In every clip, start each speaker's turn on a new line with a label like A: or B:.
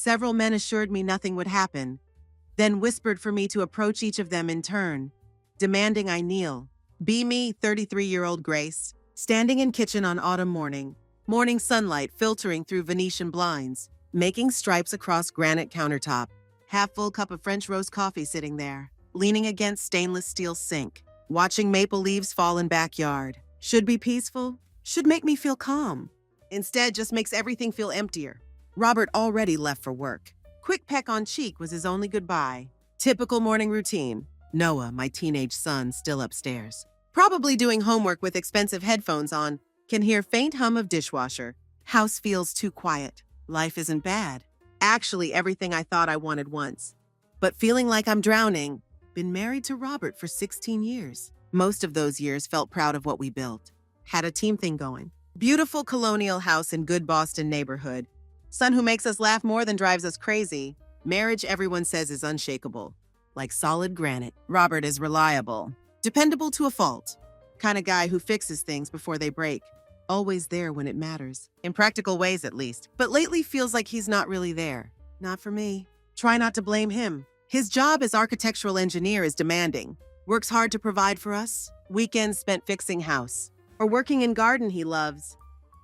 A: Several men assured me nothing would happen, then whispered for me to approach each of them in turn, demanding I kneel. Be me, 33-year-old Grace, standing in kitchen on autumn morning sunlight filtering through Venetian blinds, making stripes across granite countertop, half-full cup of French roast coffee sitting there, leaning against stainless steel sink, watching maple leaves fall in backyard. Should be peaceful, should make me feel calm. Instead, just makes everything feel emptier. Robert already left for work. Quick peck on cheek was his only goodbye. Typical morning routine. Noah, my teenage son, still upstairs, probably doing homework with expensive headphones on, can hear faint hum of dishwasher. House feels too quiet. Life isn't bad. Actually, everything I thought I wanted once. But feeling like I'm drowning. Been married to Robert for 16 years. Most of those years felt proud of what we built. Had a team thing going. Beautiful colonial house in good Boston neighborhood. Son who makes us laugh more than drives us crazy. Marriage everyone says is unshakable. Like solid granite. Robert is reliable. Dependable to a fault. Kind of guy who fixes things before they break. Always there when it matters. In practical ways, at least. But lately feels like he's not really there. Not for me. Try not to blame him. His job as architectural engineer is demanding. Works hard to provide for us. Weekends spent fixing house. Or working in garden he loves.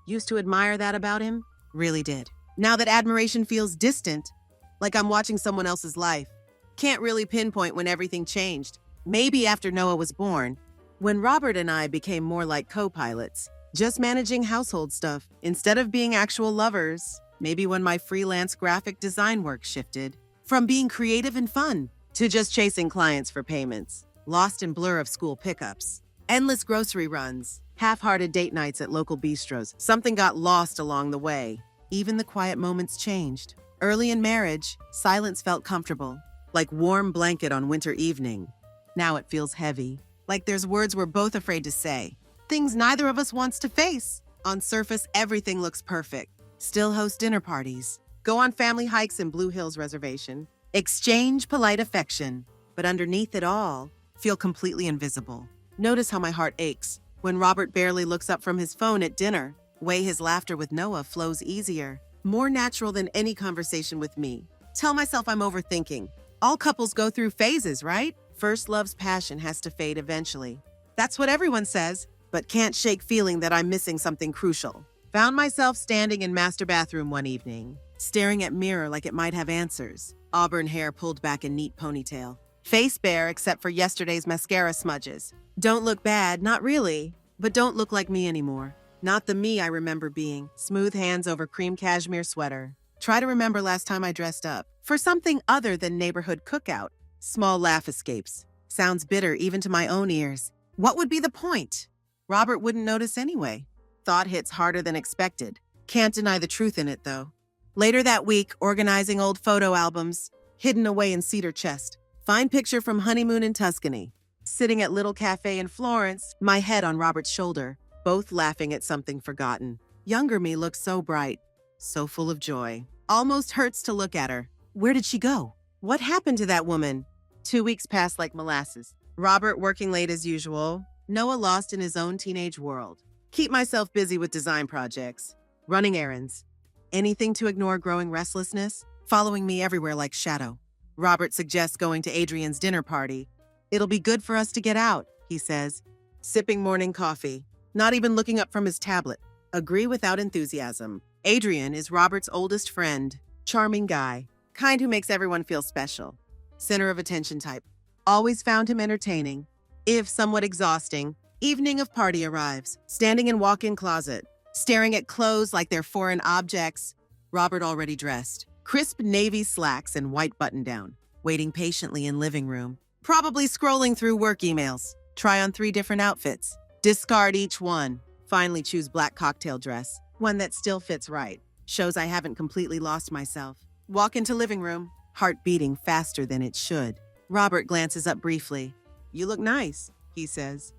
A: Used to admire that about him. Really did. Now that admiration feels distant. Like I'm watching someone else's life. Can't really pinpoint when everything changed. Maybe after Noah was born. When Robert and I became more like co-pilots. Just managing household stuff, instead of being actual lovers. Maybe when my freelance graphic design work shifted. From being creative and fun, to just chasing clients for payments. Lost in blur of school pickups. Endless grocery runs. Half-hearted date nights at local bistros. Something got lost along the way. Even the quiet moments changed. Early in marriage, silence felt comfortable. Like warm blanket on winter evening. Now it feels heavy. Like there's words we're both afraid to say. Things neither of us wants to face. On surface, everything looks perfect. Still host dinner parties. Go on family hikes in Blue Hills Reservation. Exchange polite affection. But underneath it all, feel completely invisible. Notice how my heart aches when Robert barely looks up from his phone at dinner. Way his laughter with Noah flows easier. More natural than any conversation with me. Tell myself I'm overthinking. All couples go through phases, right? First love's passion has to fade eventually. That's what everyone says. But can't shake feeling that I'm missing something crucial. Found myself standing in master bathroom one evening, staring at mirror like it might have answers. Auburn hair pulled back in neat ponytail. Face bare except for yesterday's mascara smudges. Don't look bad, not really, but don't look like me anymore. Not the me I remember being. Smooth hands over cream cashmere sweater. Try to remember last time I dressed up. For something other than neighborhood cookout. Small laugh escapes. Sounds bitter even to my own ears. What would be the point? Robert wouldn't notice anyway. Thought hits harder than expected. Can't deny the truth in it, though. Later that week, organizing old photo albums, hidden away in cedar chest. Fine picture from honeymoon in Tuscany. Sitting at little cafe in Florence, my head on Robert's shoulder, both laughing at something forgotten. Younger me looked so bright, so full of joy. Almost hurts to look at her. Where did she go? What happened to that woman? 2 weeks passed like molasses. Robert working late as usual. Noah lost in his own teenage world. Keep myself busy with design projects, running errands. Anything to ignore growing restlessness, following me everywhere like shadow. Robert suggests going to Adrian's dinner party. It'll be good for us to get out, he says, sipping morning coffee, not even looking up from his tablet. Agree without enthusiasm. Adrian is Robert's oldest friend, charming guy, kind who makes everyone feel special. Center of attention type. Always found him entertaining. If somewhat exhausting, evening of party arrives, standing in walk-in closet, staring at clothes like they're foreign objects. Robert already dressed. Crisp navy slacks and white button-down, waiting patiently in living room. Probably scrolling through work emails. Try on 3 different outfits. Discard each one. Finally choose black cocktail dress, one that still fits right. Shows I haven't completely lost myself. Walk into living room, heart beating faster than it should. Robert glances up briefly. You look nice, he says.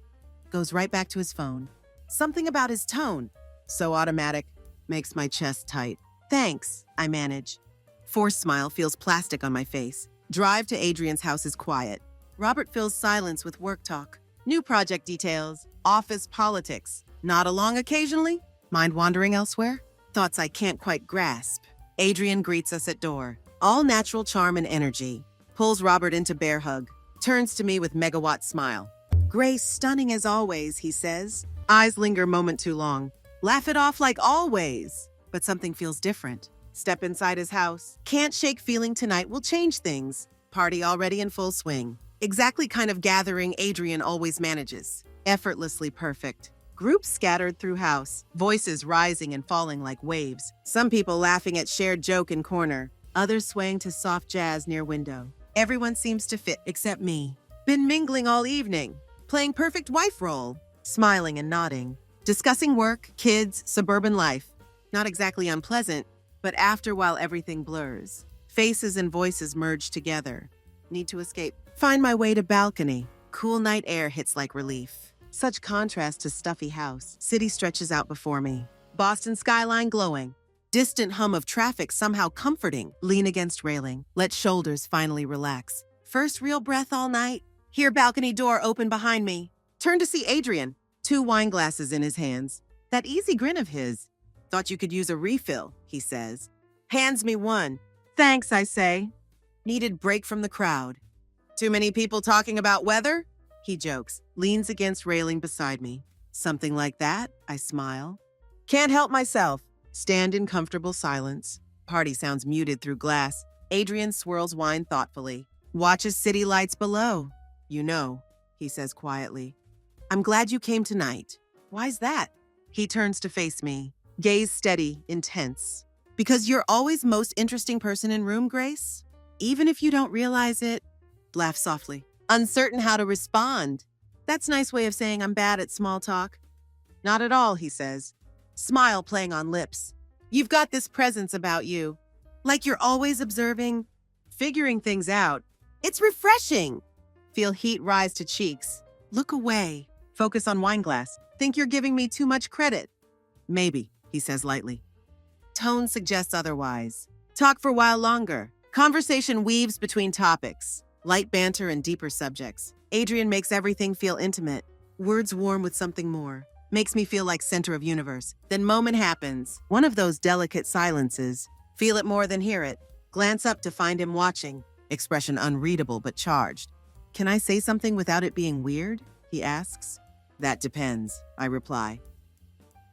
A: Goes right back to his phone. Something about his tone, so automatic, makes my chest tight. Thanks, I manage. Forced smile feels plastic on my face. Drive to Adrian's house is quiet. Robert fills silence with work talk. New project details, office politics. Nod along occasionally? Mind wandering elsewhere? Thoughts I can't quite grasp. Adrian greets us at door. All natural charm and energy. Pulls Robert into bear hug. Turns to me with megawatt smile. Grace, stunning as always, he says. Eyes linger moment too long. Laugh it off like always. But something feels different. Step inside his house. Can't shake feeling tonight will change things. Party already in full swing. Exactly kind of gathering Adrian always manages. Effortlessly perfect. Groups scattered through house. Voices rising and falling like waves. Some people laughing at shared joke in corner. Others swaying to soft jazz near window. Everyone seems to fit except me. Been mingling all evening. Playing perfect wife role. Smiling and nodding. Discussing work, kids, suburban life. Not exactly unpleasant, but after while everything blurs. Faces and voices merge together. Need to escape. Find my way to balcony. Cool night air hits like relief. Such contrast to stuffy house. City stretches out before me. Boston skyline glowing. Distant hum of traffic somehow comforting. Lean against railing. Let shoulders finally relax. First real breath all night. Hear balcony door open behind me. Turn to see Adrian. 2 wine glasses in his hands. That easy grin of his. Thought you could use a refill, he says. Hands me one. Thanks, I say. Needed break from the crowd. Too many people talking about weather? He jokes, leans against railing beside me. Something like that, I smile. Can't help myself. Stand in comfortable silence. Party sounds muted through glass. Adrian swirls wine thoughtfully. Watches city lights below. You know, he says quietly. I'm glad you came tonight. Why's that? He turns to face me. Gaze steady, intense. Because you're always most interesting person in room, Grace? Even if you don't realize it. Laugh softly. Uncertain how to respond. That's a nice way of saying I'm bad at small talk. Not at all, he says. Smile playing on lips. You've got this presence about you. Like you're always observing, figuring things out. It's refreshing. Feel heat rise to cheeks. Look away. Focus on wine glass. Think you're giving me too much credit. Maybe, he says lightly. Tone suggests otherwise. Talk for a while longer. Conversation weaves between topics. Light banter and deeper subjects. Adrian makes everything feel intimate. Words warm with something more. Makes me feel like center of universe. Then moment happens. One of those delicate silences. Feel it more than hear it. Glance up to find him watching. Expression unreadable but charged. Can I say something without it being weird? He asks. That depends, I reply.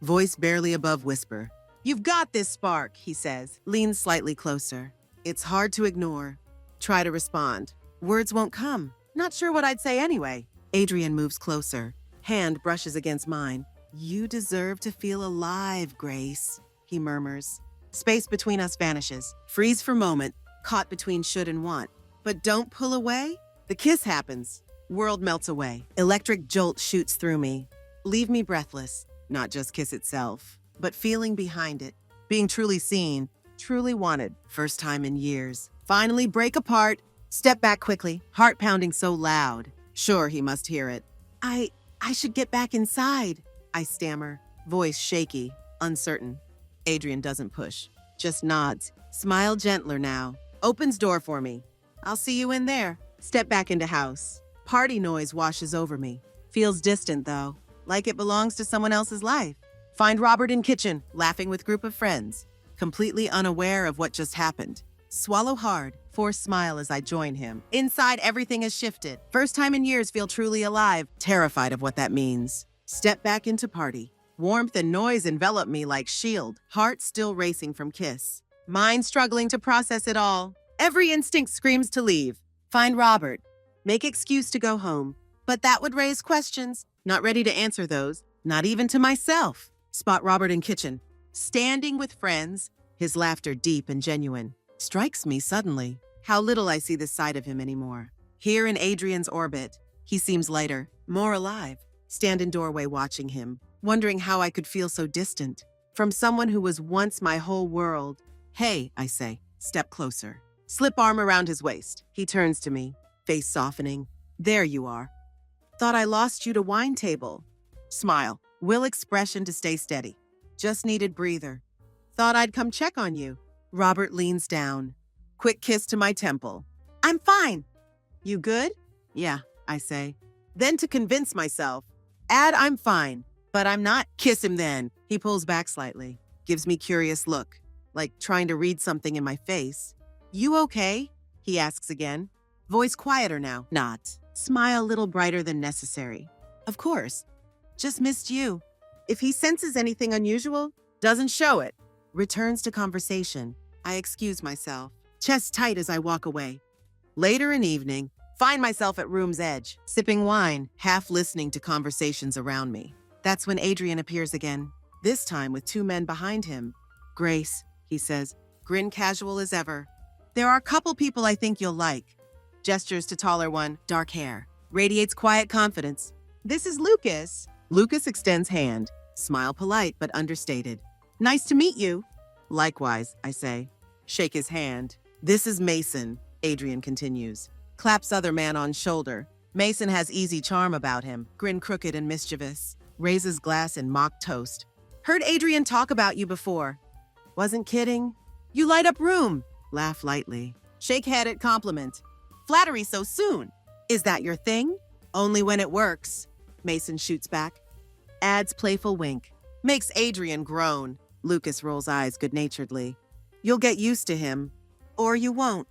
A: Voice barely above whisper. You've got this spark, he says. Leans slightly closer. It's hard to ignore. Try to respond. Words won't come. Not sure what I'd say anyway. Adrian moves closer. Hand brushes against mine. You deserve to feel alive, Grace, he murmurs. Space between us vanishes. Freeze for moment, caught between should and want. But don't pull away. The kiss happens. World melts away. Electric jolt shoots through me. Leave me breathless. Not just kiss itself, but feeling behind it. Being truly seen, truly wanted. First time in years. Finally break apart. Step back quickly. Heart pounding so loud. Sure, he must hear it. I should get back inside, I stammer. Voice shaky, uncertain. Adrian doesn't push. Just nods. Smile gentler now. Opens door for me. I'll see you in there. Step back into house. Party noise washes over me. Feels distant though, like it belongs to someone else's life. Find Robert in kitchen, laughing with group of friends. Completely unaware of what just happened. Swallow hard, force smile as I join him. Inside, everything has shifted. First time in years feel truly alive, terrified of what that means. Step back into party. Warmth and noise envelop me like shield. Heart still racing from kiss. Mind struggling to process it all. Every instinct screams to leave. Find Robert. Make excuse to go home. But that would raise questions. Not ready to answer those. Not even to myself. Spot Robert in kitchen. Standing with friends. His laughter deep and genuine. Strikes me suddenly. How little I see this side of him anymore. Here in Adrian's orbit. He seems lighter. More alive. Stand in doorway watching him. Wondering how I could feel so distant. From someone who was once my whole world. Hey, I say. Step closer. Slip arm around his waist. He turns to me. Face softening. There you are. Thought I lost you to wine table. Smile. Will expression to stay steady. Just needed breather. Thought I'd come check on you. Robert leans down. Quick kiss to my temple. I'm fine. You good? Yeah, I say. Then to convince myself. Add I'm fine, but I'm not. Kiss him then. He pulls back slightly. Gives me curious look. like trying to read something in my face. You okay? He asks again. Voice quieter now. Not. Smile a little brighter than necessary. Of course. Just missed you. If he senses anything unusual, doesn't show it. Returns to conversation. I excuse myself, chest tight as I walk away. Later in evening, find myself at room's edge, sipping wine, half listening to conversations around me. That's when Adrian appears again, this time with 2 men behind him. Grace, he says, grin casual as ever. There are a couple people I think you'll like. Gestures to taller one, dark hair. Radiates quiet confidence. This is Lucas. Lucas extends hand. Smile polite but understated. Nice to meet you. Likewise, I say. Shake his hand. This is Mason, Adrian continues. Claps other man on shoulder. Mason has easy charm about him. Grin crooked and mischievous. Raises glass in mock toast. Heard Adrian talk about you before. Wasn't kidding. You light up room. Laugh lightly. Shake head at compliment. Flattery so soon. Is that your thing? Only when it works. Mason shoots back. Adds playful wink. Makes Adrian groan. Lucas rolls eyes good-naturedly. You'll get used to him. Or you won't.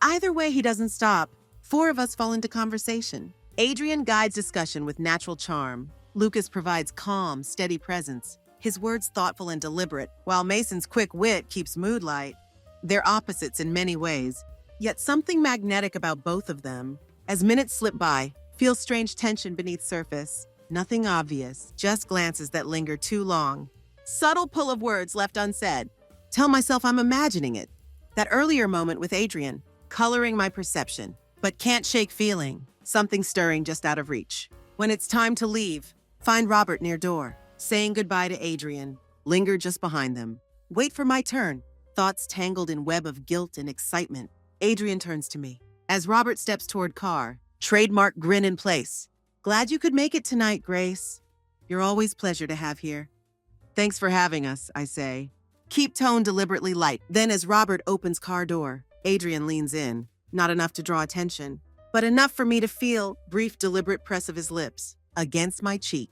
A: Either way, he doesn't stop. 4 of us fall into conversation. Adrian guides discussion with natural charm. Lucas provides calm, steady presence. His words thoughtful and deliberate, while Mason's quick wit keeps mood light. They're opposites in many ways, yet something magnetic about both of them. As minutes slip by, feel strange tension beneath surface. Nothing obvious, just glances that linger too long. Subtle pull of words left unsaid. Tell myself I'm imagining it. That earlier moment with Adrian, coloring my perception, but can't shake feeling. Something stirring just out of reach. When it's time to leave, find Robert near door, saying goodbye to Adrian. Linger just behind them. Wait for my turn. Thoughts tangled in web of guilt and excitement. Adrian turns to me. As Robert steps toward car, trademark grin in place. Glad you could make it tonight, Grace. You're always pleasure to have here. Thanks for having us, I say. Keep tone deliberately light. Then as Robert opens car door, Adrian leans in. Not enough to draw attention, but enough for me to feel brief deliberate press of his lips against my cheek.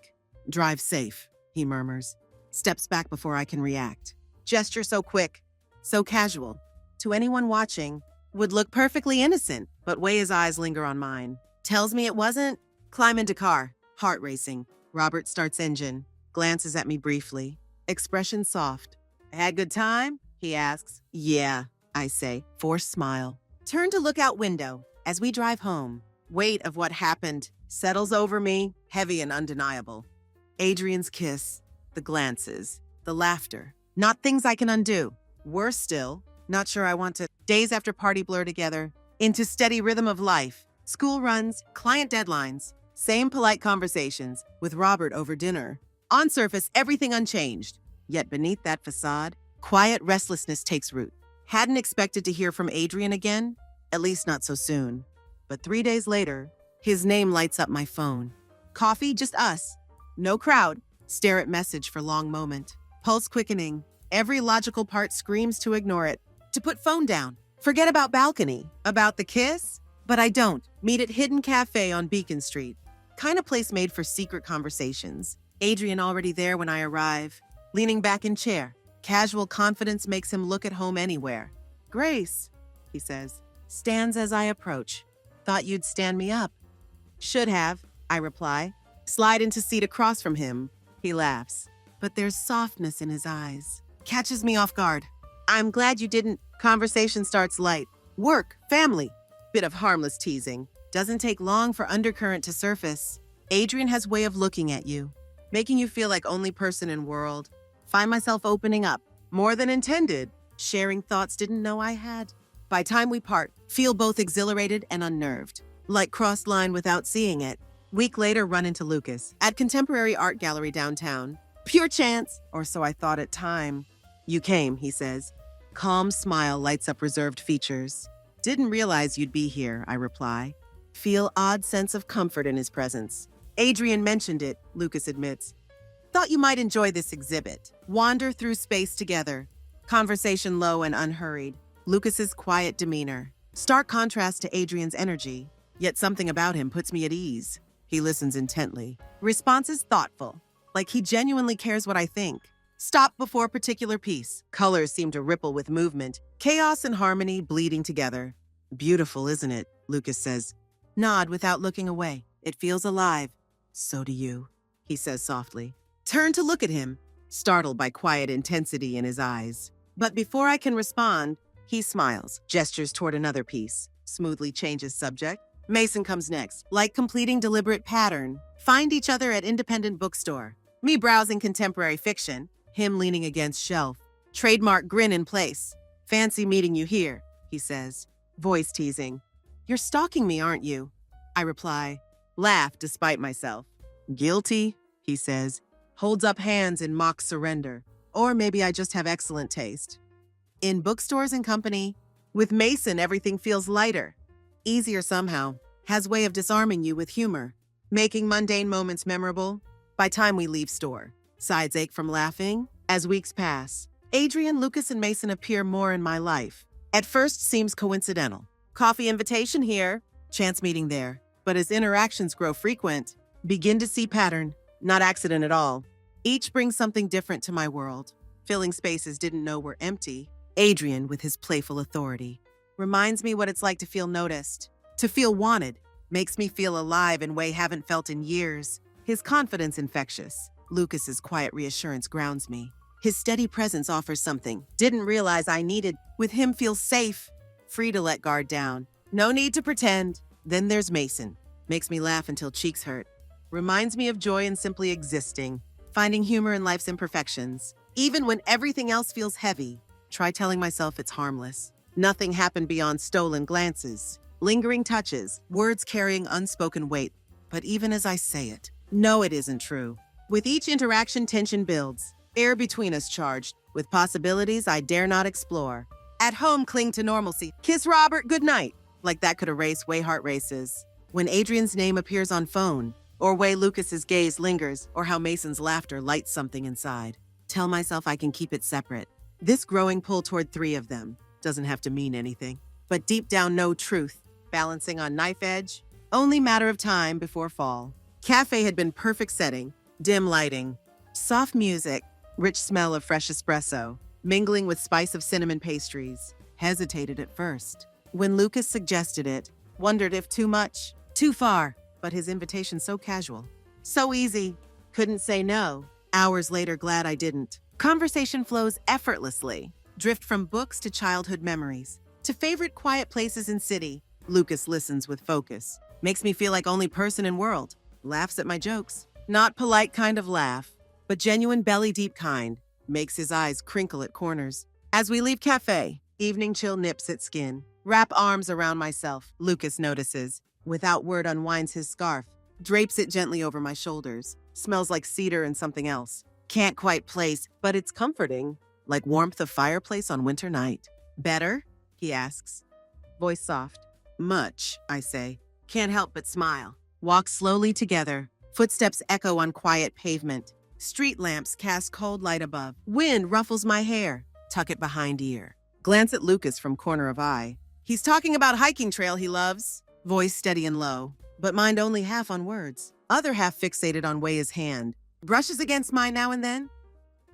A: Drive safe, he murmurs. Steps back before I can react. Gesture so quick, so casual. To anyone watching, would look perfectly innocent, but way his eyes linger on mine. Tells me it wasn't. Climb into car, heart racing. Robert starts engine, glances at me briefly. Expression soft. Had good time? He asks. Yeah, I say, forced smile. Turn to look out window as we drive home. Weight of what happened settles over me, heavy and undeniable. Adrian's kiss, the glances, the laughter. Not things I can undo. Worse still, not sure I want to. Days after party blur together, into steady rhythm of life. School runs, client deadlines, same polite conversations with Robert over dinner. On surface, everything unchanged. Yet beneath that facade, quiet restlessness takes root. Hadn't expected to hear from Adrian again, at least not so soon. But 3 days later, his name lights up my phone. Coffee, just us. No crowd. Stare at message for long moment. Pulse quickening. Every logical part screams to ignore it. To put phone down. Forget about balcony. About the kiss? But I don't. Meet at Hidden Cafe on Beacon Street. Kind of place made for secret conversations. Adrian already there when I arrive. Leaning back in chair. Casual confidence makes him look at home anywhere. Grace, he says. Stands as I approach. Thought you'd stand me up. Should have, I reply. Slide into seat across from him. He laughs. But there's softness in his eyes. Catches me off guard. I'm glad you didn't. Conversation starts light. Work, family. Bit of harmless teasing. Doesn't take long for undercurrent to surface. Adrian has way of looking at you. Making you feel like only person in world. Find myself opening up. More than intended. Sharing thoughts didn't know I had. By time we part, feel both exhilarated and unnerved. Like crossed line without seeing it. Week later, run into Lucas. At Contemporary Art Gallery downtown. Pure chance, or so I thought at time. You came, he says. Calm smile lights up reserved features. Didn't realize you'd be here, I reply. Feel odd sense of comfort in his presence. Adrian mentioned it, Lucas admits. Thought you might enjoy this exhibit. Wander through space together. Conversation low and unhurried. Lucas's quiet demeanor. Stark contrast to Adrian's energy. Yet something about him puts me at ease. He listens intently. Responses thoughtful. Like he genuinely cares what I think. Stop before particular piece. Colors seem to ripple with movement, chaos and harmony bleeding together. Beautiful, isn't it? Lucas says. Nod without looking away. It feels alive. So do you, he says softly. Turn to look at him, startled by quiet intensity in his eyes. But before I can respond, he smiles, gestures toward another piece, smoothly changes subject. Mason comes next, like completing deliberate pattern. Find each other at independent bookstore. Me browsing contemporary fiction, him leaning against shelf. Trademark grin in place. Fancy meeting you here, he says, voice teasing. You're stalking me, aren't you? I reply, laugh despite myself. Guilty, he says, holds up hands in mock surrender. Or maybe I just have excellent taste. In bookstores and company, with Mason everything feels lighter. Easier somehow, has way of disarming you with humor, making mundane moments memorable. By time we leave store, sides ache from laughing. As weeks pass, Adrian, Lucas, and Mason appear more in my life. At first seems coincidental. Coffee invitation here, chance meeting there. But as interactions grow frequent, begin to see pattern, not accident at all. Each brings something different to my world. Filling spaces didn't know were empty. Adrian, with his playful authority, reminds me what it's like to feel noticed, to feel wanted, makes me feel alive in a way haven't felt in years. His confidence infectious. Lucas's quiet reassurance grounds me. His steady presence offers something didn't realize I needed. With him feels safe, free to let guard down. No need to pretend. Then there's Mason. Makes me laugh until cheeks hurt. Reminds me of joy in simply existing, finding humor in life's imperfections. Even when everything else feels heavy, try telling myself it's harmless. Nothing happened beyond stolen glances, lingering touches, words carrying unspoken weight. But even as I say it, no, it isn't true. With each interaction, tension builds. Air between us charged, with possibilities I dare not explore. At home, cling to normalcy. Kiss Robert, good night. Like that could erase way heart races. When Adrian's name appears on phone, or way Lucas's gaze lingers, or how Mason's laughter lights something inside. Tell myself I can keep it separate. This growing pull toward three of them doesn't have to mean anything. But deep down, no truth. Balancing on knife edge, only matter of time before fall. Cafe had been perfect setting, dim lighting, soft music, rich smell of fresh espresso, mingling with spice of cinnamon pastries. Hesitated at first. When Lucas suggested it, wondered if too much, too far, but his invitation so casual, so easy, couldn't say no. Hours later, glad I didn't. Conversation flows effortlessly, drift from books to childhood memories, to favorite quiet places in city. Lucas listens with focus, makes me feel like only person in world, laughs at my jokes. Not polite kind of laugh, but genuine belly-deep kind, makes his eyes crinkle at corners. As we leave cafe, evening chill nips at skin. Wrap arms around myself, Lucas notices. Without word unwinds his scarf, drapes it gently over my shoulders. Smells like cedar and something else. Can't quite place, but it's comforting, like warmth of fireplace on winter night. Better? He asks. Voice soft. Much, I say. Can't help but smile. Walk slowly together. Footsteps echo on quiet pavement. Street lamps cast cold light above. Wind ruffles my hair. Tuck it behind ear. Glance at Lucas from corner of eye. He's talking about hiking trail he loves. Voice steady and low, but mind only half on words. Other half fixated on way his hand. Brushes against mine now and then.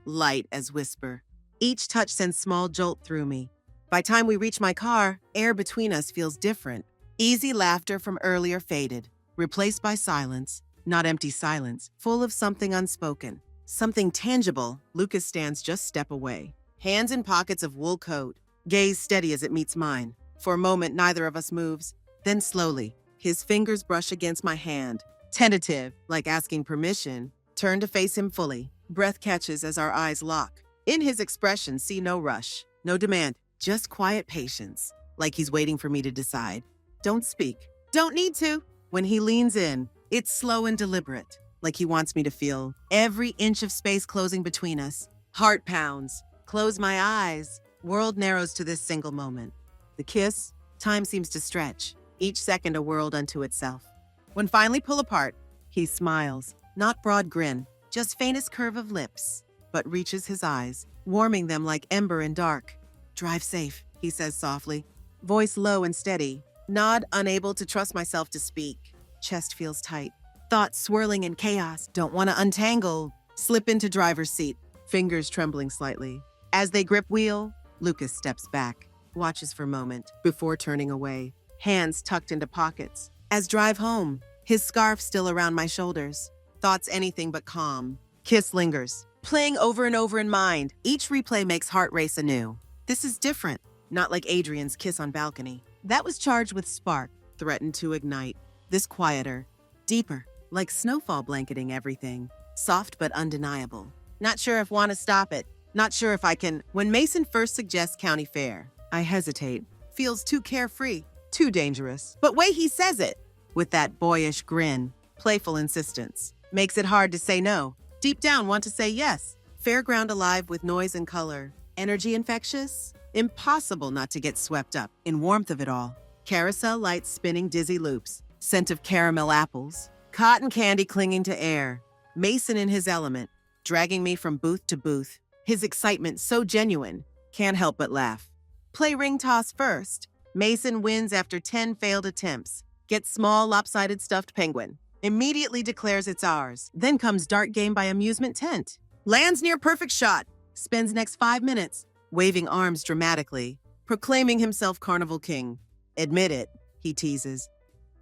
A: Light as whisper. Each touch sends small jolt through me. By time we reach my car, air between us feels different. Easy laughter from earlier faded, replaced by silence. Not empty silence, full of something unspoken. Something tangible. Lucas stands just step away. Hands in pockets of wool coat. Gaze steady as it meets mine. For a moment, neither of us moves. Then slowly, his fingers brush against my hand. Tentative, like asking permission. Turn to face him fully. Breath catches as our eyes lock. In his expression, see no rush, no demand, just quiet patience. Like he's waiting for me to decide. Don't speak. Don't need to. When he leans in, it's slow and deliberate, like he wants me to feel every inch of space closing between us. Heart pounds. Close my eyes. World narrows to this single moment. The kiss, time seems to stretch. Each second a world unto itself. When finally pull apart, he smiles. Not broad grin, just faintest curve of lips. But reaches his eyes, warming them like ember in dark. Drive safe, he says softly. Voice low and steady. Nod, unable to trust myself to speak. Chest feels tight. Thoughts swirling in chaos. Don't want to untangle. Slip into driver's seat. fingers trembling slightly. As they grip wheel, Lucas steps back, watches for a moment before turning away, hands tucked into pockets. As drive home, his scarf still around my shoulders. Thoughts anything but calm. Kiss lingers, playing over and over in mind. Each replay makes heart race anew. This is different, not like Adrian's kiss on balcony. That was charged with spark, threatened to ignite. This quieter, deeper, like snowfall blanketing everything. Soft but undeniable. Not sure if want to stop it. Not sure if I can. When Mason first suggests county fair, I hesitate. Feels too carefree, too dangerous. But way he says it, with that boyish grin, playful insistence, makes it hard to say no. Deep down, want to say yes. Fairground alive with noise and color. Energy infectious? Impossible not to get swept up in warmth of it all. Carousel lights spinning dizzy loops. Scent of caramel apples. Cotton candy clinging to air. Mason in his element, dragging me from booth to booth. His excitement so genuine, can't help but laugh. Play ring toss first. Mason wins after 10 failed attempts. Gets small lopsided stuffed penguin. Immediately declares it's ours. Then comes dart game by amusement tent. Lands near perfect shot. Spends next 5 minutes, waving arms dramatically, proclaiming himself carnival king. Admit it, he teases.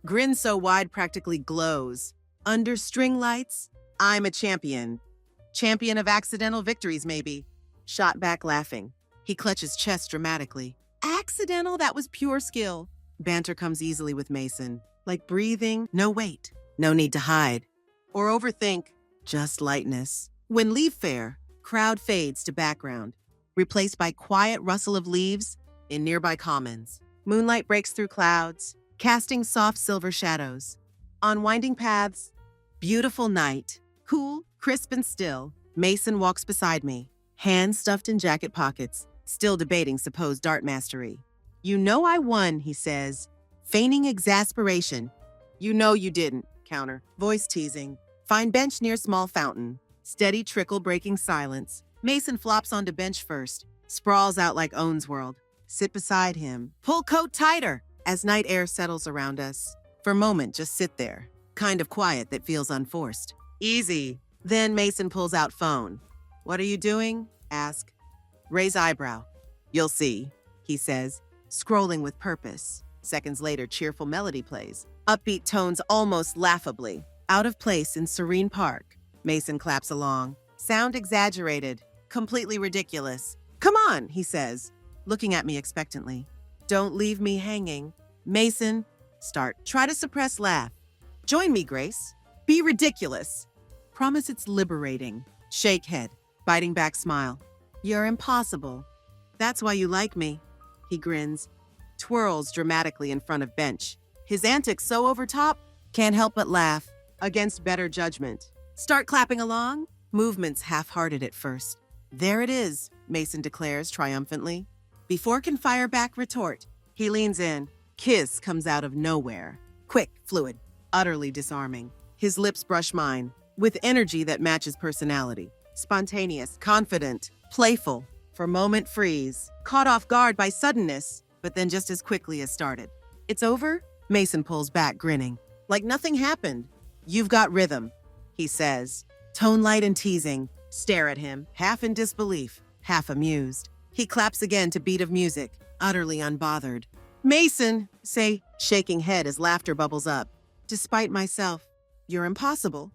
A: Grin so wide practically glows. Under string lights, I'm a champion. Champion of accidental victories, maybe. Shot back laughing. He clutches chest dramatically. Accidental? That was pure skill. Banter comes easily with Mason. Like breathing, no weight. No need to hide. Or overthink. Just lightness. When leave fair, crowd fades to background. Replaced by quiet rustle of leaves in nearby commons. Moonlight breaks through clouds, casting soft silver shadows. On winding paths, beautiful night. Cool, crisp and still. Mason walks beside me, hands stuffed in jacket pockets, still debating supposed dart mastery. You know I won, he says, feigning exasperation. You know you didn't, counter. Voice teasing. Find bench near small fountain. Steady trickle breaking silence. Mason flops onto bench first, sprawls out like Owen's World. Sit beside him. Pull coat tighter as night air settles around us. For a moment, just sit there. Kind of quiet that feels unforced. Easy. Then Mason pulls out phone. What are you doing? Ask. Raise eyebrow. You'll see, he says, scrolling with purpose. Seconds later, cheerful melody plays. Upbeat tones almost laughably. Out of place in Serene Park. Mason claps along. Sound exaggerated. Completely ridiculous. Come on, he says, looking at me expectantly. Don't leave me hanging. Mason, start. Try to suppress laugh. Join me, Grace. Be ridiculous. Promise it's liberating. Shake head. Biting back smile. You're impossible. That's why you like me. He grins. Twirls dramatically in front of bench. His antics so over top, can't help but laugh. Against better judgment. Start clapping along. Movements half-hearted at first. There it is, Mason declares triumphantly. Before can fire back retort, he leans in. Kiss comes out of nowhere. Quick, fluid, utterly disarming. His lips brush mine, with energy that matches personality. Spontaneous, confident, playful. For a moment freeze, caught off guard by suddenness, but then just as quickly as started. It's over? Mason pulls back, grinning. Like nothing happened. You've got rhythm, he says. Tone light and teasing. Stare at him, half in disbelief, half amused. He claps again to beat of music, utterly unbothered. Mason, say, shaking head as laughter bubbles up. Despite myself, you're impossible.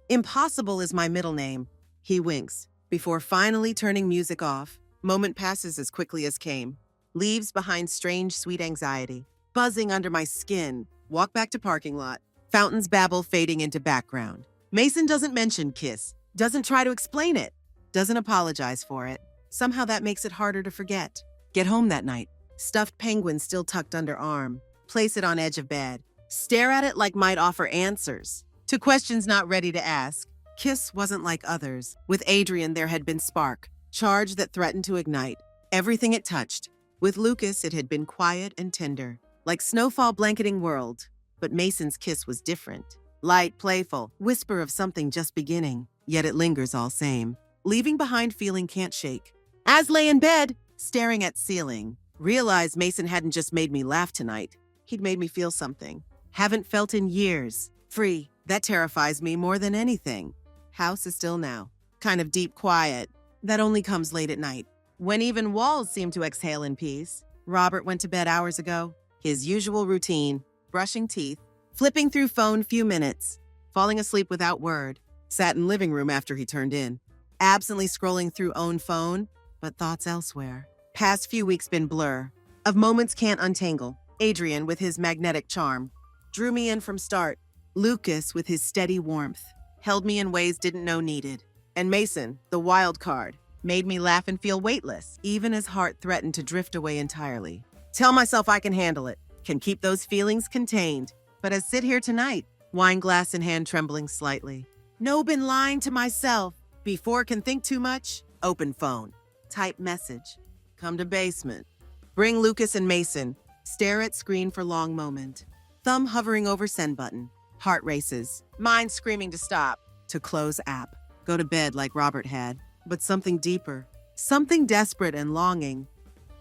A: Impossible is my middle name. He winks, before finally turning music off. Moment passes as quickly as came. Leaves behind strange, sweet anxiety. Buzzing under my skin. Walk back to parking lot. Fountains babble fading into background. Mason doesn't mention kiss. Doesn't try to explain it. Doesn't apologize for it. Somehow that makes it harder to forget. Get home that night. Stuffed penguin still tucked under arm. Place it on edge of bed. Stare at it like might offer answers to questions not ready to ask. Kiss wasn't like others. With Adrian there had been spark. Charge that threatened to ignite. Everything it touched. With Lucas it had been quiet and tender. Like snowfall blanketing world. But Mason's kiss was different. Light, playful, whisper of something just beginning. Yet it lingers all same. Leaving behind feeling can't shake. As lay in bed, staring at ceiling. Realized Mason hadn't just made me laugh tonight. He'd made me feel something. Haven't felt in years. Free. That terrifies me more than anything. House is still now. Kind of deep quiet. that only comes late at night, when even walls seem to exhale in peace. Robert went to bed hours ago. His usual routine, brushing teeth, flipping through phone few minutes, falling asleep without word, sat in living room after he turned in, absently scrolling through own phone, but thoughts elsewhere. Past few weeks been blur, of moments can't untangle. Adrian, with his magnetic charm, drew me in from start. Lucas, with his steady warmth, held me in ways didn't know needed. And Mason, the wild card, made me laugh and feel weightless, even as heart threatened to drift away entirely. Tell myself I can handle it, can keep those feelings contained. But as sit here tonight, wine glass in hand trembling slightly. No been lying to myself. Before can think too much, open phone. Type message. Come to basement. Bring Lucas and Mason. Stare at screen for long moment. Thumb hovering over send button. Heart races. Mind screaming to stop. To close app. Go to bed like Robert had. But something deeper. Something desperate and longing.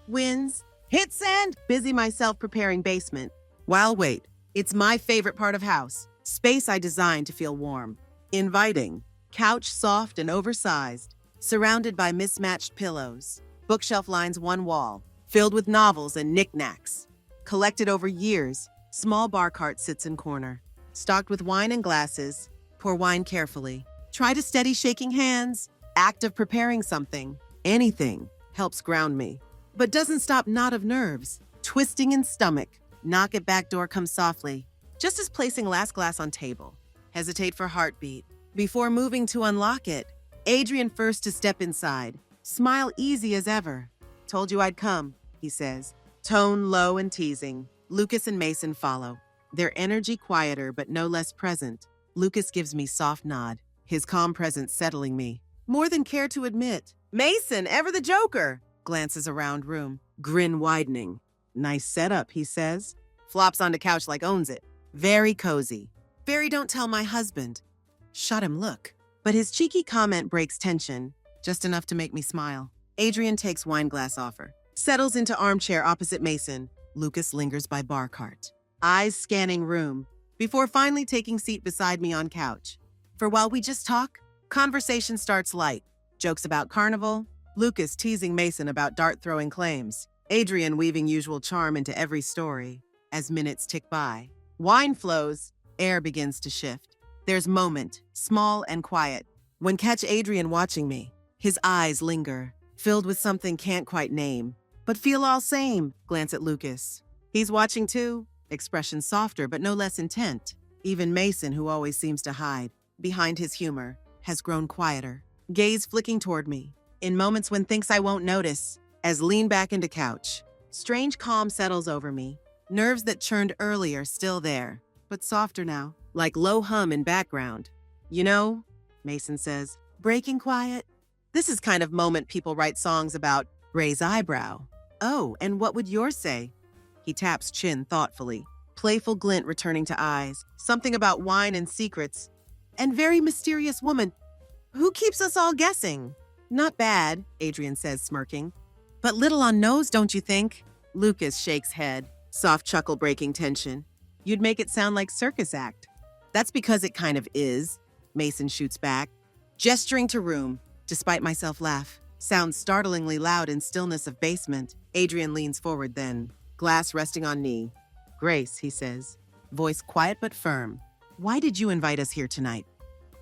A: Wins. Hit send. Busy myself preparing basement. While wait. It's my favorite part of house. Space I designed to feel warm. Inviting. Couch soft and oversized. Surrounded by mismatched pillows. Bookshelf lines one wall. Filled with novels and knickknacks. Collected over years. Small bar cart sits in corner. Stocked with wine and glasses. Pour wine carefully. Try to steady shaking hands. Act of preparing something. Anything helps ground me. But doesn't stop knot of nerves. Twisting in stomach. Knock at back door comes softly. Just as placing last glass on table. Hesitate for heartbeat. Before moving to unlock it. Adrian first to step inside. Smile easy as ever. Told you I'd come, he says. Tone low and teasing. Lucas and Mason follow. Their energy quieter but no less present. Lucas gives me soft nod. His calm presence settling me. More than care to admit. Mason, ever the joker. Glances around room. Grin widening. Nice setup, he says. Flops onto couch like owns it. Very cozy. Very don't tell my husband. Shot him look. But his cheeky comment breaks tension. Just enough to make me smile. Adrian takes wine glass offer. Settles into armchair opposite Mason. Lucas lingers by bar cart. Eyes scanning room. Before finally taking seat beside me on couch. For while we just talk, conversation starts light. Jokes about carnival. Lucas teasing Mason about dart-throwing claims. Adrian weaving usual charm into every story. As minutes tick by. Wine flows. Air begins to shift. There's moment, small and quiet. When catch Adrian watching me. His eyes linger. Filled with something can't quite name. But feel all same. Glance at Lucas. He's watching too. Expression softer but no less intent. Even Mason, who always seems to hide behind his humor, has grown quieter. Gaze flicking toward me. In moments when thinks I won't notice. As lean back into couch. Strange calm settles over me. Nerves that churned earlier still there. But softer now. Like low hum in background. You know, Mason says, breaking quiet. This is kind of moment people write songs about. Raise eyebrow. Oh, and what would yours say? He taps chin thoughtfully. Playful glint returning to eyes. Something about wine and secrets. And very mysterious woman. Who keeps us all guessing? Not bad, Adrian says, smirking. But little on nose, don't you think? Lucas shakes head. Soft chuckle breaking tension. You'd make it sound like circus act. That's because it kind of is. Mason shoots back. Gesturing to room. Despite myself laugh. Sounds startlingly loud in stillness of basement. Adrian leans forward then. Glass resting on knee. Grace, he says. Voice quiet but firm. Why did you invite us here tonight?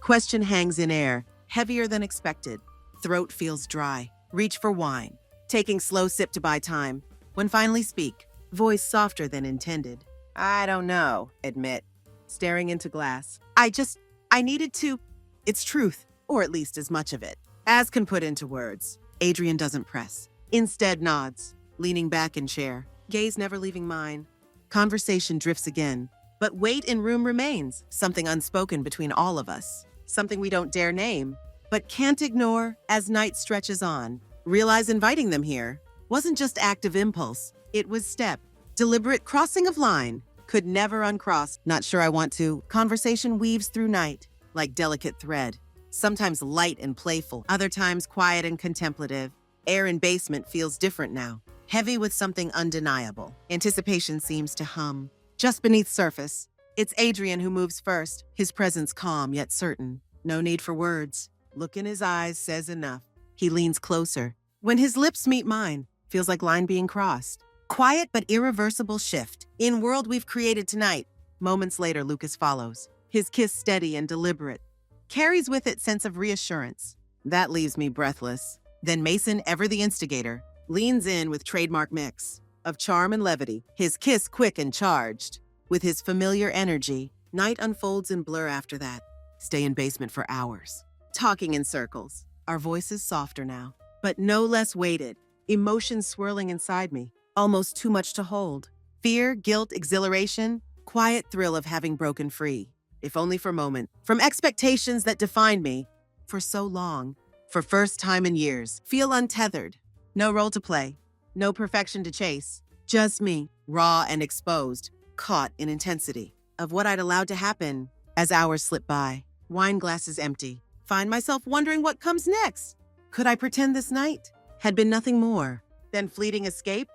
A: Question hangs in air. Heavier than expected. Throat feels dry. Reach for wine. Taking slow sip to buy time. When finally speak. Voice softer than intended. I don't know, admit. Staring into glass. I needed to. It's truth, or at least as much of it as can put into words. Adrian doesn't press. Instead nods, leaning back in chair. Gaze never leaving mine. Conversation drifts again. But weight in room remains. Something unspoken between all of us. Something we don't dare name, but can't ignore as night stretches on. Realize inviting them here wasn't just active impulse. It was step. Deliberate crossing of line. Could never uncross. Not sure I want to. Conversation weaves through night like delicate thread. Sometimes light and playful. Other times quiet and contemplative. Air in basement feels different now. Heavy with something undeniable. Anticipation seems to hum. Just beneath surface. It's Adrian who moves first. His presence calm yet certain. No need for words. Look in his eyes says enough. He leans closer. When his lips meet mine, feels like line being crossed. Quiet but irreversible shift. In world we've created tonight. Moments later, Lucas follows. His kiss steady and deliberate. Carries with it sense of reassurance. That leaves me breathless. Then Mason, ever the instigator, leans in with trademark mix of charm and levity. His kiss quick and charged. With his familiar energy, night unfolds in blur after that. Stay in basement for hours. Talking in circles. Our voices softer now, but no less weighted. Emotions swirling inside me. Almost too much to hold. Fear, guilt, exhilaration. Quiet thrill of having broken free. If only for a moment. From expectations that defined me for so long. For first time in years. Feel untethered. No role to play. No perfection to chase. Just me, raw and exposed. Caught in intensity of what I'd allowed to happen as hours slip by. Wine glasses empty. Find myself wondering what comes next. Could I pretend this night had been nothing more than fleeting escape?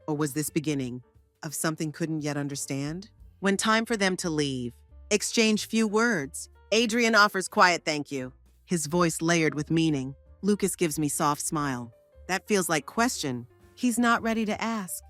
A: Or was this beginning of something couldn't yet understand? When time for them to leave, exchange few words. Adrian offers quiet thank you. His voice layered with meaning. Lucas gives me soft smile. That feels like question he's not ready to ask.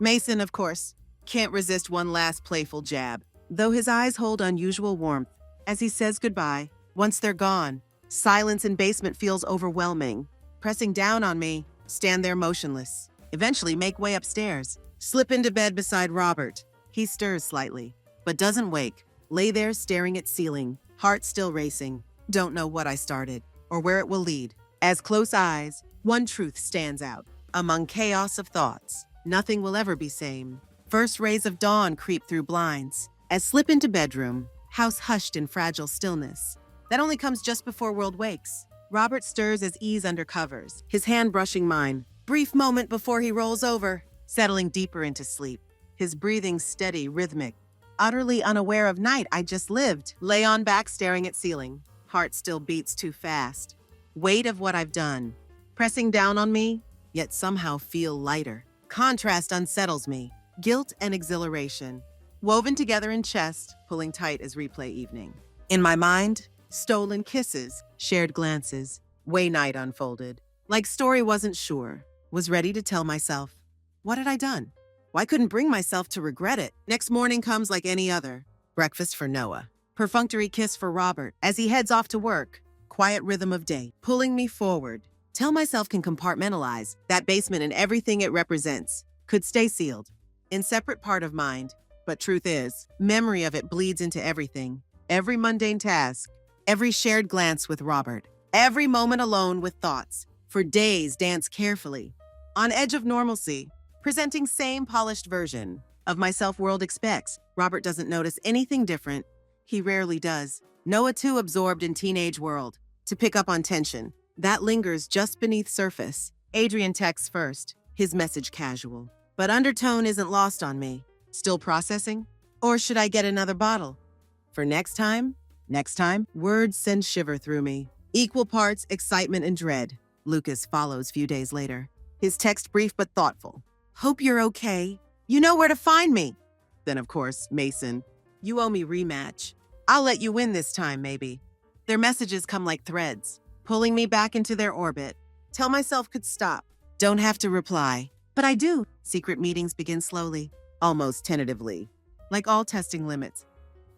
A: Mason, of course, can't resist one last playful jab, though his eyes hold unusual warmth as he says goodbye. Once they're gone, silence in basement feels overwhelming. Pressing down on me, stand there motionless. Eventually make way upstairs, slip into bed beside Robert. He stirs slightly, but doesn't wake. Lay there staring at ceiling, heart still racing. Don't know what I started or where it will lead. As close eyes, one truth stands out. Among chaos of thoughts, nothing will ever be same. First rays of dawn creep through blinds. As slip into bedroom, house hushed in fragile stillness. That only comes just before world wakes. Robert stirs as ease under covers, his hand brushing mine. Brief moment before he rolls over, settling deeper into sleep. His breathing steady, rhythmic. Utterly unaware of night I just lived. Lay on back staring at ceiling. Heart still beats too fast. Weight of what I've done. Pressing down on me, yet somehow feel lighter. Contrast unsettles me. Guilt and exhilaration. Woven together in chest, pulling tight as replay evening. In my mind, stolen kisses, shared glances. Way night unfolded. Like story wasn't sure. Was ready to tell myself. What had I done? Why couldn't bring myself to regret it? Next morning comes like any other. Breakfast for Noah. Perfunctory kiss for Robert as he heads off to work. Quiet rhythm of day, pulling me forward. Tell myself can compartmentalize. That basement and everything it represents could stay sealed. In separate part of mind. But truth is, memory of it bleeds into everything. Every mundane task. Every shared glance with Robert. Every moment alone with thoughts. For days dance carefully. On edge of normalcy. Presenting same polished version of myself world expects. Robert doesn't notice anything different. He rarely does. Noah too absorbed in teenage world. To pick up on tension. That lingers just beneath surface. Adrian texts first. His message casual. But undertone isn't lost on me. Still processing? Or should I get another bottle? For next time? Next time? Words send shiver through me. Equal parts excitement and dread. Lucas follows few days later. His text brief but thoughtful. Hope you're okay. You know where to find me. Then of course, Mason. You owe me rematch. I'll let you win this time, maybe. Their messages come like threads, pulling me back into their orbit. Tell myself could stop. Don't have to reply. But I do. Secret meetings begin slowly, almost tentatively. Like all testing limits.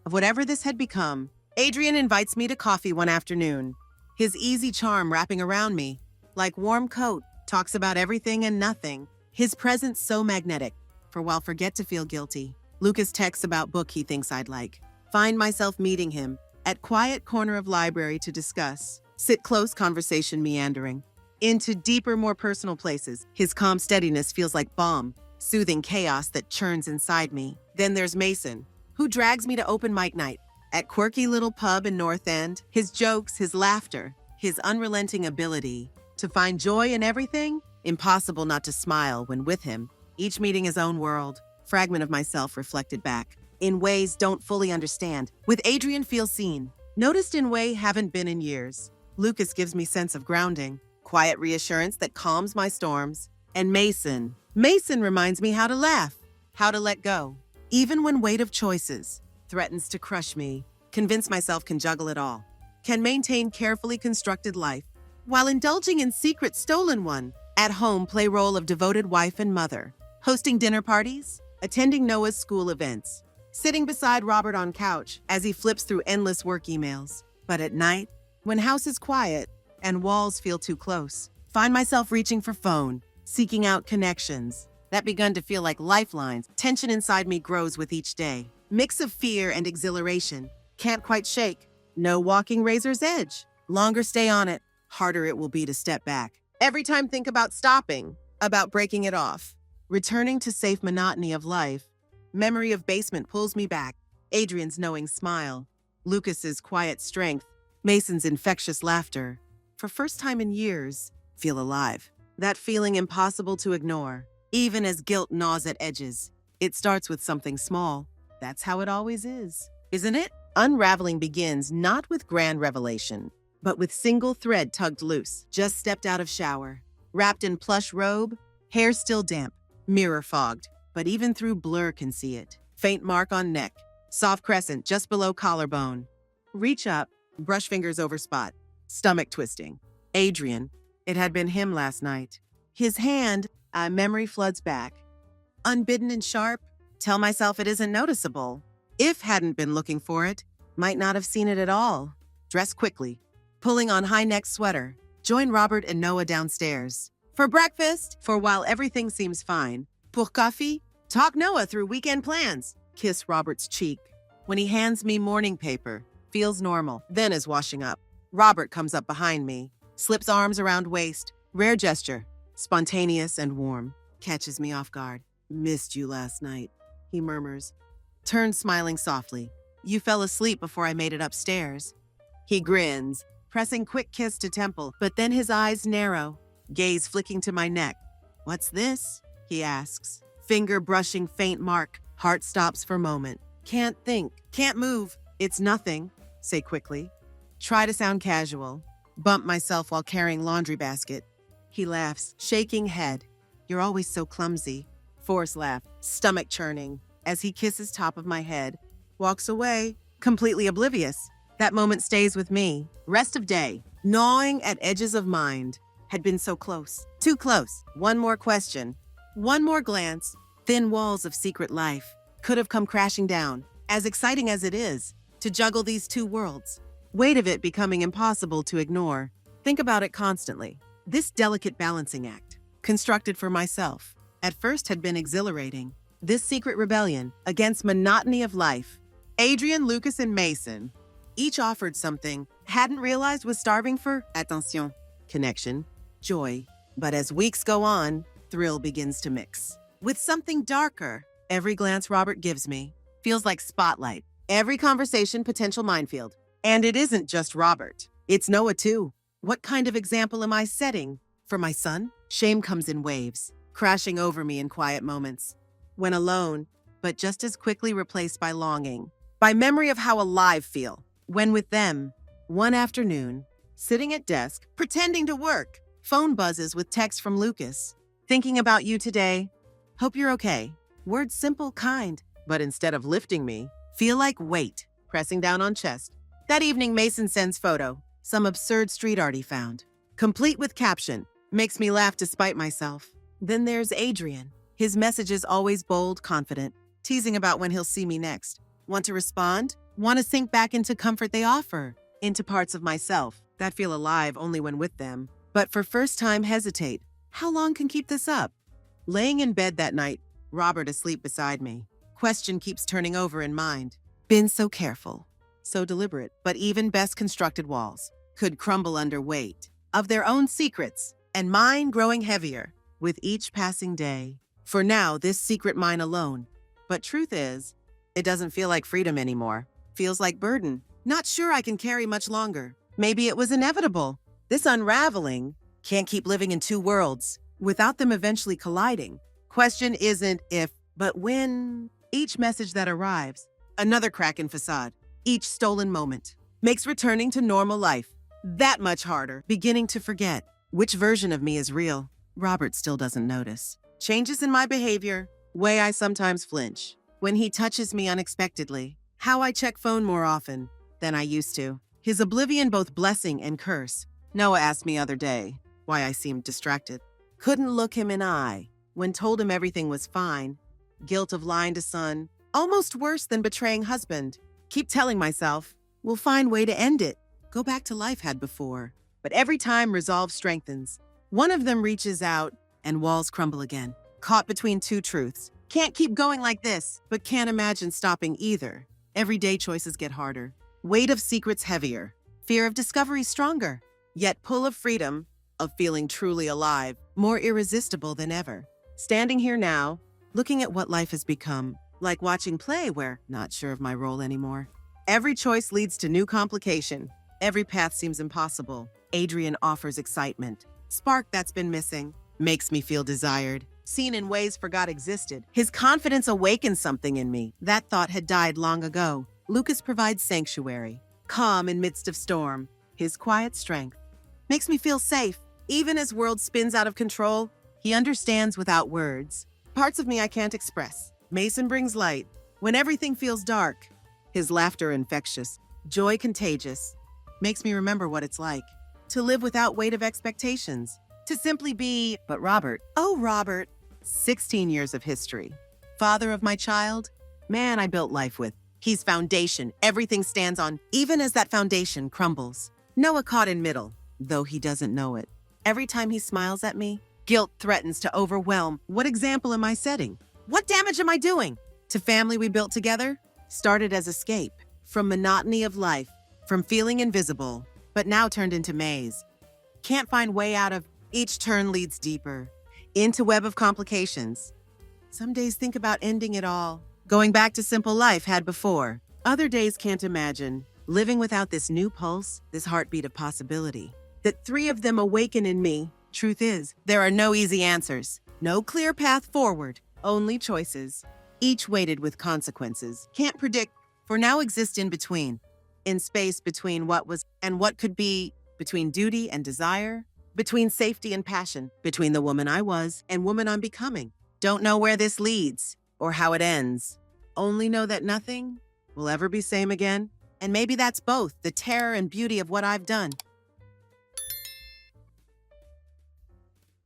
A: Of whatever this had become, Adrian invites me to coffee one afternoon. His easy charm wrapping around me. Like warm coat, talks about everything and nothing. His presence so magnetic, for while forget to feel guilty. Lucas texts about book he thinks I'd like. Find myself meeting him at quiet corner of library to discuss. Sit close conversation meandering. Into deeper, more personal places. His calm steadiness feels like balm, soothing chaos that churns inside me. Then there's Mason, who drags me to open mic night. At quirky little pub in North End, his jokes, his laughter, his unrelenting ability to find joy in everything, impossible not to smile when with him. Each meeting his own world, fragment of myself reflected back. In ways don't fully understand. With Adrian feel seen. Noticed in way haven't been in years. Lucas gives me sense of grounding. Quiet reassurance that calms my storms. And Mason. Mason reminds me how to laugh. How to let go. Even when weight of choices threatens to crush me. Convince myself can juggle it all. Can maintain carefully constructed life. while indulging in secret stolen one. At home, play role of devoted wife and mother, hosting dinner parties, attending Noah's school events, sitting beside Robert on couch as he flips through endless work emails. But at night, when house is quiet and walls feel too close, find myself reaching for phone, seeking out connections that begun to feel like lifelines. Tension inside me grows with each day. Mix of fear and exhilaration. Can't quite shake. No walking razor's edge. Longer stay on it, harder it will be to step back. Every time think about stopping, about breaking it off. Returning to safe monotony of life. Memory of basement pulls me back. Adrian's knowing smile. Lucas's quiet strength. Mason's infectious laughter. For first time in years, feel alive. That feeling impossible to ignore, even as guilt gnaws at edges. It starts with something small. That's how it always is, isn't it? Unraveling begins not with grand revelation, but with single thread tugged loose. Just stepped out of shower, wrapped in plush robe, hair still damp, mirror fogged, but even through blur can see it. Faint mark on neck, soft crescent just below collarbone. Reach up, brush fingers over spot, stomach twisting. Adrian, it had been him last night. His hand, memory floods back. Unbidden and sharp, tell myself it isn't noticeable. If hadn't been looking for it, might not have seen it at all. Dress quickly, pulling on high-neck sweater. Join Robert and Noah downstairs. For breakfast, for while everything seems fine. Pour coffee, talk Noah through weekend plans. Kiss Robert's cheek. When he hands me morning paper, feels normal, then is washing up. Robert comes up behind me, slips arms around waist. Rare gesture, spontaneous and warm. Catches me off guard. Missed you last night, he murmurs. Turns smiling softly. You fell asleep before I made it upstairs. He grins, pressing quick kiss to temple, but then his eyes narrow, gaze flicking to my neck. What's this? He asks. Finger brushing faint mark. Heart stops for moment. Can't think, can't move. It's nothing, say quickly. Try to sound casual. Bump myself while carrying laundry basket. He laughs, shaking head. You're always so clumsy. Forced laugh, stomach churning, as he kisses top of my head. Walks away, completely oblivious. That moment stays with me. Rest of day, gnawing at edges of mind. Had been so close. Too close. One more question. One more glance. Thin walls of secret life. Could have come crashing down. As exciting as it is, to juggle these two worlds. Weight of it becoming impossible to ignore. Think about it constantly. This delicate balancing act, constructed for myself, at first had been exhilarating. This secret rebellion against monotony of life. Adrian, Lucas, and Mason each offered something hadn't realized was starving for attention, connection, joy. But as weeks go on, thrill begins to mix with something darker. Every glance Robert gives me feels like spotlight. Every conversation, potential minefield. And it isn't just Robert. It's Noah too. What kind of example am I setting for my son? Shame comes in waves, crashing over me in quiet moments. When alone, but just as quickly replaced by longing. By memory of how alive feel. When with them, one afternoon, sitting at desk, pretending to work. Phone buzzes with text from Lucas. Thinking about you today. Hope you're okay. Words simple, kind. But instead of lifting me, feel like weight, pressing down on chest. That evening, Mason sends photo. Some absurd street art he found. Complete with caption. Makes me laugh despite myself. Then there's Adrian. His message is always bold, confident. Teasing about when he'll see me next. Want to respond? Want to sink back into comfort they offer. Into parts of myself that feel alive only when with them. But for first time hesitate. How long can keep this up? Laying in bed that night, Robert asleep beside me. Question keeps turning over in mind. Been so careful. So deliberate, but even best constructed walls could crumble under weight of their own secrets, and mine growing heavier with each passing day. For now, this secret mine alone. But truth is, it doesn't feel like freedom anymore. Feels like burden. Not sure I can carry much longer. Maybe it was inevitable. This unraveling can't keep living in two worlds without them eventually colliding. Question isn't if, but when. Each message that arrives, another crack in facade. Each stolen moment makes returning to normal life that much harder. Beginning to forget which version of me is real. Robert still doesn't notice. Changes in my behavior, way I sometimes flinch. When he touches me unexpectedly, how I check phone more often than I used to. His oblivion both blessing and curse. Noah asked me other day why I seemed distracted. Couldn't look him in eye when told him everything was fine. Guilt of lying to son, almost worse than betraying husband. Keep telling myself, we'll find way to end it. Go back to life had before. But every time resolve strengthens. One of them reaches out and walls crumble again. Caught between two truths. Can't keep going like this, but can't imagine stopping either. Everyday choices get harder. Weight of secrets heavier. Fear of discovery stronger. Yet pull of freedom, of feeling truly alive, more irresistible than ever. Standing here now, looking at what life has become, like watching play where not sure of my role anymore. Every choice leads to new complication. Every path seems impossible. Adrian offers excitement. Spark that's been missing. Makes me feel desired. Seen in ways forgot existed. His confidence awakens something in me. That thought had died long ago. Lucas provides sanctuary. Calm in midst of storm. His quiet strength. Makes me feel safe. Even as world spins out of control, he understands without words. Parts of me I can't express. Mason brings light. When everything feels dark, his laughter infectious. Joy contagious. Makes me remember what it's like. To live without weight of expectations. To simply be, but Robert, oh Robert, 16 years of history. Father of my child, man I built life with. He's foundation, everything stands on, even as that foundation crumbles. Noah caught in middle, though he doesn't know it. Every time he smiles at me, guilt threatens to overwhelm. What example am I setting? What damage am I doing? To family we built together, started as escape, from monotony of life, from feeling invisible, but now turned into maze. Can't find way out of. Each turn leads deeper, into web of complications. Some days think about ending it all, going back to simple life had before. Other days can't imagine, living without this new pulse, this heartbeat of possibility. That three of them awaken in me. Truth is, there are no easy answers, no clear path forward, only choices, each weighted with consequences. Can't predict, for now exist in between. In space between what was and what could be, between duty and desire, between safety and passion, between the woman I was and woman I'm becoming. Don't know where this leads or how it ends. Only know that nothing will ever be same again. And maybe that's both, the terror and beauty of what I've done.